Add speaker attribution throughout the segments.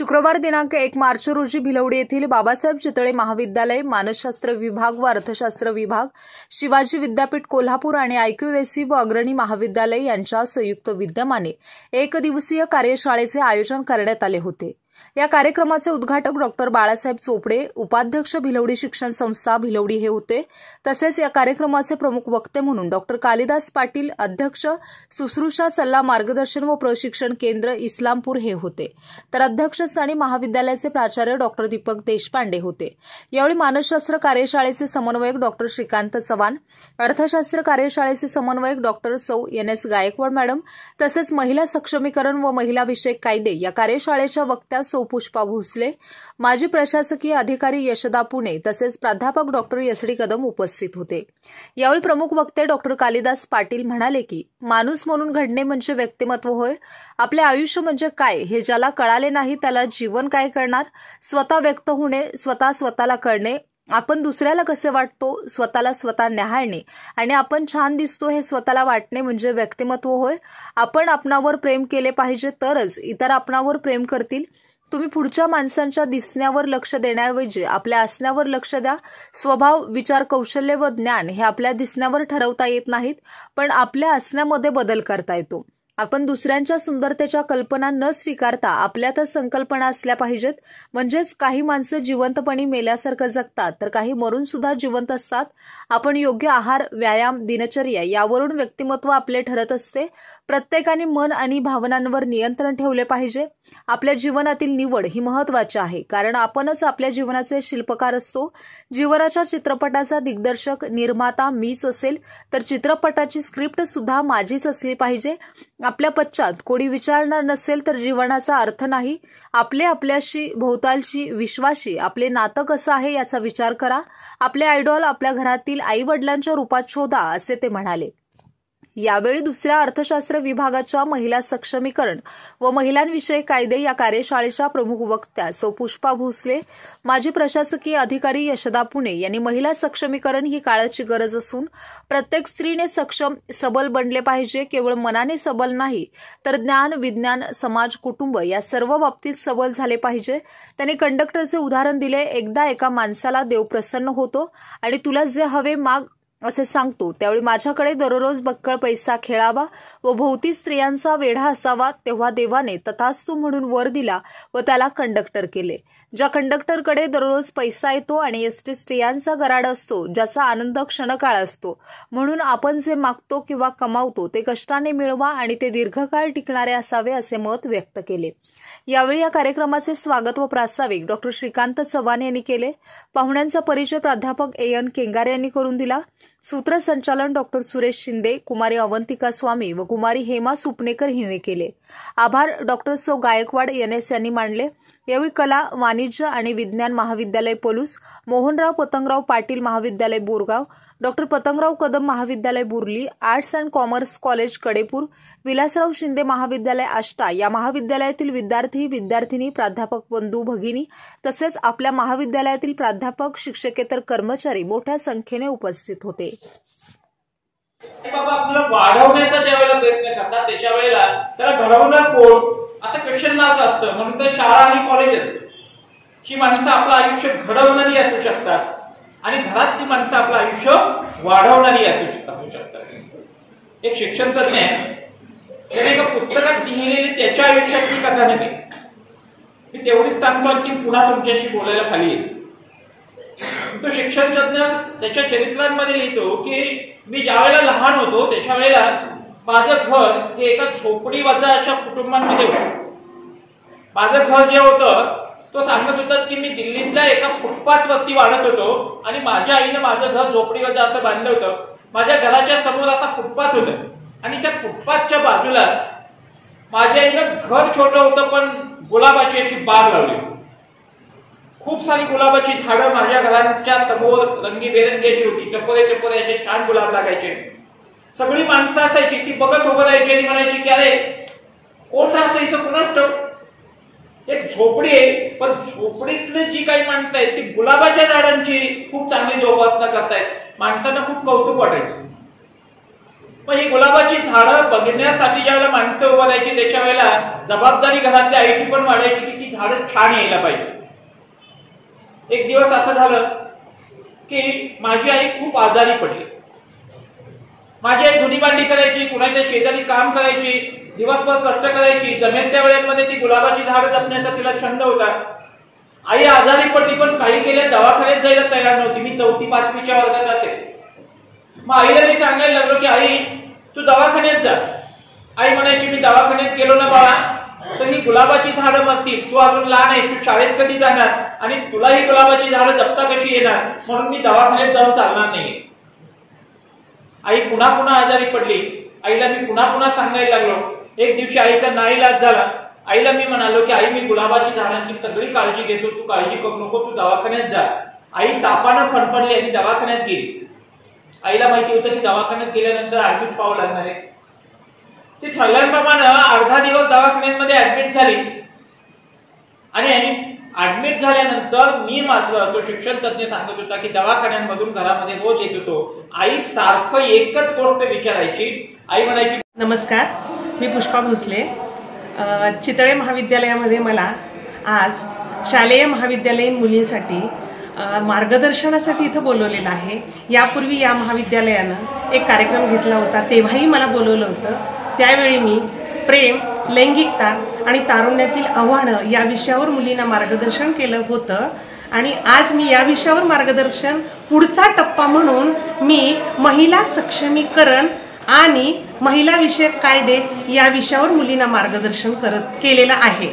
Speaker 1: शुक्रवार दिनांक 1 मार्च रोजी भिलवडी येथील बाबासाहेब चितळे महाविद्यालय, मानसशास्त्र विभाग व अर्थशास्त्र विभाग, शिवाजी विद्यापीठ कोल्हापूर आणि IQAC व अग्रणी महाविद्यालय यांच्या संयुक्त विद्यमाने एक दिवसीय कार्यशाळेचे आयोजन करण्यात आले होते। या कार्यक्रमाचे उद्घाटक डॉक्टर बाळासाहेब चोपडे, उपाध्यक्ष भिलवडी शिक्षण संस्था भिलवडी हे होते। तसेच या कार्यक्रमाचे प्रमुख वक्ते म्हणून डॉक्टर कालिदास पाटील, अध्यक्ष सुश्रुषा सल्ला मार्गदर्शन व प्रशिक्षण केंद्र इस्लामपूर हे होते। तर अध्यक्षस्थानी महाविद्यालयाचे प्राचार्य डॉक्टर दीपक देशपांडे होते। यावेळी मानसशास्त्र कार्यशाळेचे समन्वयक डॉक्टर श्रीकांत चव्हाण, अर्थशास्त्र कार्यशाळेचे समन्वयक डॉक्टर सौ NS गायकवाड मॅडम तसेच महिला सक्षमीकरण व महिला विषयक कायदे या कार्यशाळेच्या वक्त्या सौ पुष्पा भोसले, माजी प्रशासकीय अधिकारी यशदा पुणे तसेच प्राध्यापक डॉक्टर SD कदम उपस्थित होते। यावेळी प्रमुख वक्ते डॉक्टर कालिदास पाटील म्हणाले की माणूस म्हणून घडणे म्हणजे व्यक्तिमत्व होय। आपले आयुष्य म्हणजे काय हे ज्याला कळाले नाही त्याला जीवन काय करणार। स्वतः व्यक्त होणे, स्वतःला कळणे, आपण दुसऱ्याला कसे वाटतो, स्वतःला स्वतः न्याहाळणे आणि आपण छान दिसतो हे स्वतःला वाटणे म्हणजे व्यक्तिमत्व होय। आपण आपणावर प्रेम केले पाहिजे तरच इतर आपणावर प्रेम करतील। तुम्ही पुढच्या माणसांच्या दिसण्यावर लक्ष देण्याऐवजी आपल्या असण्यावर लक्ष द्या। स्वभाव, विचार, कौशल्य व ज्ञान हे आपल्या दिसण्यावर ठरवता येत नाहीत, पण आपल्या असण्यामध्ये बदल करता येतो। आपण दुसऱ्यांच्या सुंदरतेच्या कल्पना न स्वीकारता आपल्यातच संकल्पना असल्या पाहिजेत। म्हणजेच काही माणसं जिवंतपणी मेल्यासारखं जगतात तर काही मरून सुद्धा जिवंत असतात। आपण योग्य आहार, व्यायाम, दिनचर्या यावरून व्यक्तिमत्व आपले ठरत असते। प्रत्येकाने मन आणि भावनांवर नियंत्रण ठेवले पाहिजे। आपल्या जीवनातील निवड ही महत्त्वाची आहे, कारण आपणच आपल्या जीवनाचे शिल्पकार असतो। जीवनाच्या चित्रपटाचा दिग्दर्शक, निर्माता मीच असेल तर चित्रपटाची स्क्रिप्ट सुद्धा माझीच असली पाहिजे। आपल्या पश्चात कोणी विचारणार नसेल तर जीवनाचा अर्थ नाही। आपल्याशी, भोवतालशी, विश्वाशी आपले नातं कसं आहे याचा विचार करा। आपले आयडॉल आपल्या घरातील आई-वडिलांच्या रूपात शोधा, असे ते म्हणाले। यावेळी दुसऱ्या अर्थशास्त्र विभागाच्या महिला सक्षमीकरण व महिलांविषयक कायदे या कार्यशाळेच्या प्रमुख वक्त्या सौ पुष्पा भोसले, माजी प्रशासकीय अधिकारी यशदा पुणे यांनी महिला सक्षमीकरण ही काळाची गरज असून प्रत्येक स्त्रीने सक्षम, सबल बनले पाहिजे। केवळ मनाने सबल नाही तर ज्ञान, विज्ञान, समाज, कुटुंब या सर्व बाबतीत सबल झाले पाहिजे। त्यांनी कंडक्टरचे उदाहरण दिले। एकदा एका माणसाला देव प्रसन्न होतो आणि तुला जे हवे माग असे सांगतो, त्यावेळी माझ्याकडे दररोज बक्कळ पैसा खेळावा व भोवती स्त्रियांचा वेढा असावा। तेव्हा देवाने तथास्तु म्हणून वर दिला व त्याला कंडक्टर केले। ज्या कंडक्टरकडे दररोज पैसा येतो आणि एसटी स्त्रियांचा गराड असतो, ज्याचा आनंद क्षणकाळ असतो। म्हणून आपण जे मागतो किंवा कमावतो ते कष्टाने मिळवा आणि ते दीर्घकाळ टिकणारे असावे, असे मत व्यक्त केले। यावेळी या कार्यक्रमाचे स्वागत व प्रास्ताविक डॉक्टर श्रीकांत चव्हाण यांनी केले। पाहुण्यांचा परिचय प्राध्यापक AN केंगारे यांनी करून दिला। सूत्रसंचालन डॉक्टर सुरेश शिंदे, कुमारी अवंतिका स्वामी व कुमारी हेमा सुपनेकर यांनी केले। आभार डॉक्टर सौ गायकवाड NS यांनी मानले। यावेळी कला, वाणिज्य आणि विज्ञान महाविद्यालय पलूस, मोहनराव पतंगराव पाटील महाविद्यालय Borgaon, doctor Patangrao Kadam Mahavidyalaya Burli, arts and commerce college Kadepur, Vilasrao Shinde Mahavidyalaya Ashta या महाविद्यालयातील विद्यार्थी, विद्यार्थिनी, प्राध्यापक बंधू भगिनी तसेच आपल्या महाविद्यालयातील प्राध्यापक, शिक्षकेतर कर्मचारी मोठ्या संख्येने उपस्थित होते।
Speaker 2: बाबा आपल्याला वाढवण्याचा ज्या वेळेला प्रयत्न करतात त्याच्या वेळेला त्याला घडवणार कोण असं क्वेश्चन मार्क असतं। म्हणून तर शाळा आणि कॉलेज असतं। ही माणसं आपलं आयुष्य घडवणारी असू शकतात आणि घरातली माणसं आपलं आयुष्य वाढवणारी असू शकतात। एक शिक्षण तज्ञ त्याने एका पुस्तकात लिहिलेली त्याच्या आयुष्यातली कथानक आहे, मी तेवढीच सांगतो की पुन्हा तुमच्याशी बोलायला खाली येईल। तो शिक्षण तज्ञ त्याच्या चरित्रांमध्ये लिहितो की मी ज्या वेळेला लहान होतो त्याच्या वेळेला माझं घर हे एका झोपडी वजा अशा कुटुंबांमध्ये होतं। माझं घर जे होतं तो सांगत होता की मी दिल्लीतल्या एका फुटपाथवरती वाढत होतो आणि माझ्या आईनं माझं घर झोपडी वजा असं बांधलं होतं। माझ्या घराच्या समोर असा फुटपाथ होता आणि त्या फुटपाथच्या बाजूला माझ्या आईनं घर छोटं होतं पण गुलाबाची अशी बाग लावली। खूप सारी गुलाबाची झाडं माझ्या घराच्या समोर रंगीबेरंगी अशी होती। टपोरे असे छान गुलाब लागायचे। सगळी माणसं असायची, ती बघत उभं राहायची आणि म्हणायची की अरे कोण असं इथं कुणाच एक झोपडी आहे, पण झोपडीतली जी काही माणसं आहेत ती गुलाबाच्या झाडांची खूप चांगली जोपासना करतायत। माणसांना खूप कौतुक वाटायचं। पण ही गुलाबाची झाडं बघण्यासाठी ज्यावेळेला माणसं उभं राहायची त्याच्या वेळेला जबाबदारी घरातल्या आईची पण वाढायची की ती झाडं छान यायला पाहिजे. एक दिवस असं झालं की माझी आई खूप आजारी पडली. माझी आई धुनी भांडी करायची, कुणाच्या शेजारी काम करायची, दिवसभर कष्ट करायची. जमेल त्या वेळेमध्ये ती गुलाबाची झाडं जपण्याचा तिला छंद होता. आई आजारी पडली पण काही केल्या दवाखान्यात जायला तयार नव्हती. मी 4वी-5वीच्या वर्गात असेल. मग आईला मी सांगायला लागलो की आई तू दवाखान्यात जा. आई म्हणायची मी दवाखान्यात गेलो ना बाळा तर ही गुलाबाची झाडं मरतील, तू अजून लहान आहे, तू शाळेत कधी जाणार आणि तुला ही गुलाबाची झाडं जपता कशी येणार, म्हणून मी दवाखान्यात जाऊन चालणार नाही. आई पुन्हा पुन्हा आजारी पडली. आईला मी पुन्हा पुन्हा सांगायला लागलो. एक दिवशी आईचा नाईलाज झाला. आईला मी म्हणालो की आई मी गुलाबाची झाडांची सगळी काळजी घेतो, तू काळजी करू नको, तू दवाखान्यात जा. आई तापानं फणफणली आणि दवाखान्यात गेली. आईला माहिती होतं की दवाखान्यात गेल्यानंतर ऍडमिट व्हावं लागणार आहे. ती ठरल्याप्रमाणे अर्धा दिवस दवाखान्यामध्ये ऍडमिट झाली आणि ऍडमिट झाल्यानंतर मी मात्र तो शिक्षण तज्ञ सांगत होता की दवाखान्यांमधून घरामध्ये रोज येत होतो. आई सारखं एकच गोष्ट विचारायची. आई म्हणायची
Speaker 3: नमस्कार, मी पुष्पा भोसले. चितळे महाविद्यालयामध्ये मला आज शालेय महाविद्यालयीन मुलींसाठी मार्गदर्शनासाठी इथं बोलवलेलं आहे. यापूर्वी या महाविद्यालयानं एक कार्यक्रम घेतला होता, तेव्हाही मला बोलवलं होतं. त्यावेळी मी प्रेम, लैंगिकता आणि तारुण्यातील आव्हानं या विषयावर मुलींना मार्गदर्शन केलं होतं. आणि आज मी या विषयावर मार्गदर्शन पुढचा टप्पा म्हणून मी महिला सक्षमीकरण आणि महिला विषयक कायदे या विषयावर मुलींना मार्गदर्शन केलेलं आहे.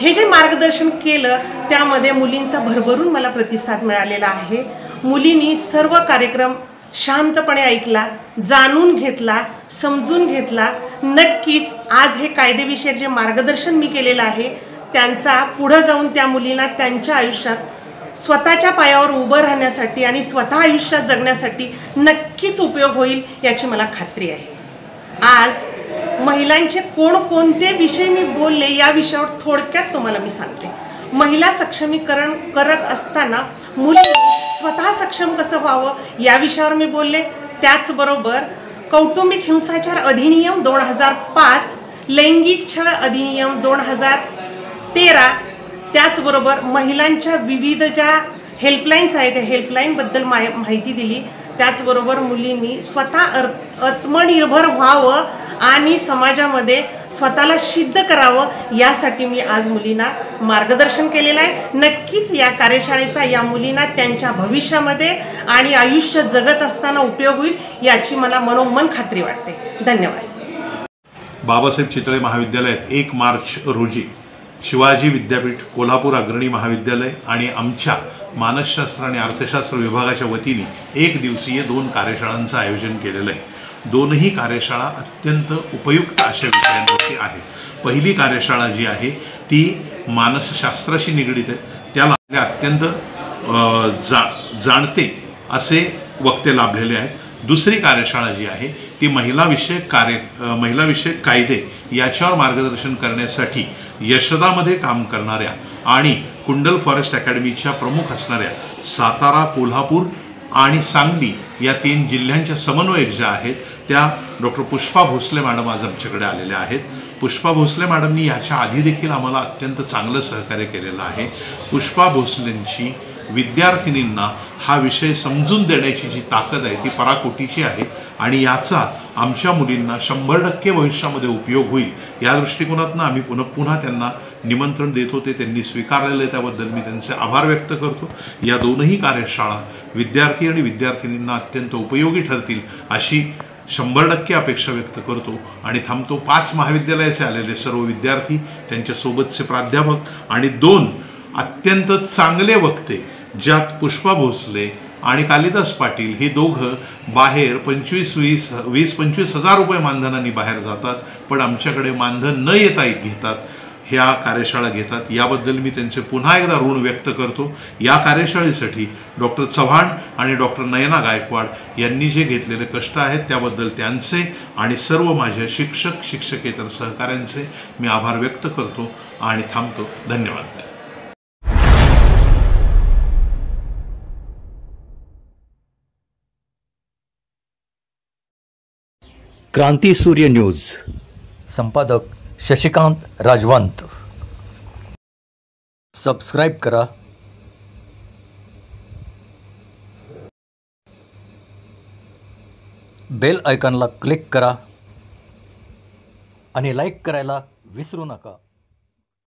Speaker 3: हे जे मार्गदर्शन केलं त्यामध्ये मुलींचा भरभरून मला प्रतिसाद मिळालेला आहे. मुलींनी सर्व कार्यक्रम शांतपणे ऐकला, जाणून घेतला, समजून घेतला. नक्कीच आज हे कायदेविषयक जे मार्गदर्शन मी केलेलं आहे त्यांचा पुढे जाऊन त्या मुलींना त्यांच्या आयुष्यात स्वतःच्या पायावर उभं राहण्यासाठी आणि स्वतः आयुष्यात जगण्यासाठी नक्कीच उपयोग होईल याची मला खात्री आहे. आज महिलांचे कोणकोणते विषय मी बोलले या विषयावर थोडक्यात तुम्हाला मी सांगते. महिला सक्षमीकरण करत असताना मुली स्वतः सक्षम कसं व्हावं या विषयावर मी बोलले. त्याचबरोबर कौटुंबिक हिंसाचार अधिनियम 2005, लैंगिक छळ अधिनियम 2013, त्याचबरोबर महिलांच्या विविध ज्या हेल्पलाईन्स आहेत त्या हेल्पलाईनबद्दल माहिती दिली. त्याचबरोबर मुलींनी स्वतः आत्मनिर्भर व्हावं आणि समाजामध्ये स्वतःला सिद्ध करावं यासाठी मी आज मुलींना मार्गदर्शन केलेलं आहे. नक्कीच या कार्यशाळेचा या मुलींना त्यांच्या भविष्यामध्ये आणि आयुष्य जगत असताना उपयोग होईल याची मला मनोमन खात्री वाटते. धन्यवाद.
Speaker 4: बाबासाहेब चितळे महाविद्यालयात 1 मार्च रोजी शिवाजी विद्यापीठ कोल्हापूर अग्रणी महाविद्यालय आणि आमच्या मानसशास्त्र आणि अर्थशास्त्र विभागाच्या वतीने 1 दिवसीय 2 कार्यशाळांचं आयोजन केलेलं आहे. दोनही कार्यशाळा अत्यंत उपयुक्त अशा विषयांवरती आहे. पहिली कार्यशाळा जी आहे ती मानसशास्त्राशी निगडीत आहे. त्याला अत्यंत जाणते असे वक्ते लाभलेले आहेत. दुसरी कार्यशाळा जी आहे ती महिला विषयक कायदे याच्यावर मार्गदर्शन करण्यासाठी यशदामध्ये काम करणाऱ्या आणि कुंडल फॉरेस्ट अकॅडमीच्या प्रमुख असणाऱ्या सातारा, कोल्हापूर आणि सांगली या 3 जिल्ह्यांच्या समन्वयक ज्या आहेत त्या डॉक्टर पुष्पा भोसले मॅडम आज आमच्याकडे आलेल्या आहेत. पुष्पा भोसले मॅडमनी याच्या आधी देखील आम्हाला अत्यंत चांगलं सहकार्य केलेलं आहे. पुष्पा भोसलेंची विद्यार्थिनींना हा विषय समजून देण्याची जी ताकद आहे ती पराकोटीची आहे आणि याचा आमच्या मुलींना 100% भविष्यामध्ये उपयोग होईल या दृष्टिकोनातून आम्ही पुन्हा त्यांना निमंत्रण देत होते. त्यांनी स्वीकारलेलं आहे, त्याबद्दल मी त्यांचे आभार व्यक्त करतो. या दोनही कार्यशाळा विद्यार्थी आणि विद्यार्थिनींना अत्यंत उपयोगी ठरतील अशी 100% अपेक्षा व्यक्त करतो आणि थांबतो. 5 महाविद्यालयाचे आलेले सर्व विद्यार्थी, त्यांच्यासोबतचे प्राध्यापक आणि 2 अत्यंत चांगले वक्ते ज्यात पुष्पा भोसले आणि कालिदास पाटील हे दोघं बाहेर 20-25 हजार रुपये मानधनाने बाहेर जातात, पण आमच्याकडे मानधन न येता घेतात, ह्या कार्यशाळा घेतात. याबद्दल मी त्यांचे पुन्हा एकदा ऋण व्यक्त करतो. या कार्यशाळेसाठी डॉक्टर चव्हाण आणि डॉक्टर नयना गायकवाड यांनी जे घेतलेले कष्ट आहेत त्याबद्दल त्यांचे आणि सर्व माझ्या शिक्षकेतर सहकाऱ्यांचे मी आभार व्यक्त करतो आणि थांबतो. धन्यवाद.
Speaker 5: क्रांती सूर्य न्यूज, संपादक शशिकांत राजवंत. सबस्क्राईब करा. बेल आयकॉनला क्लिक करा आणि लाईक करायला विसरू नका.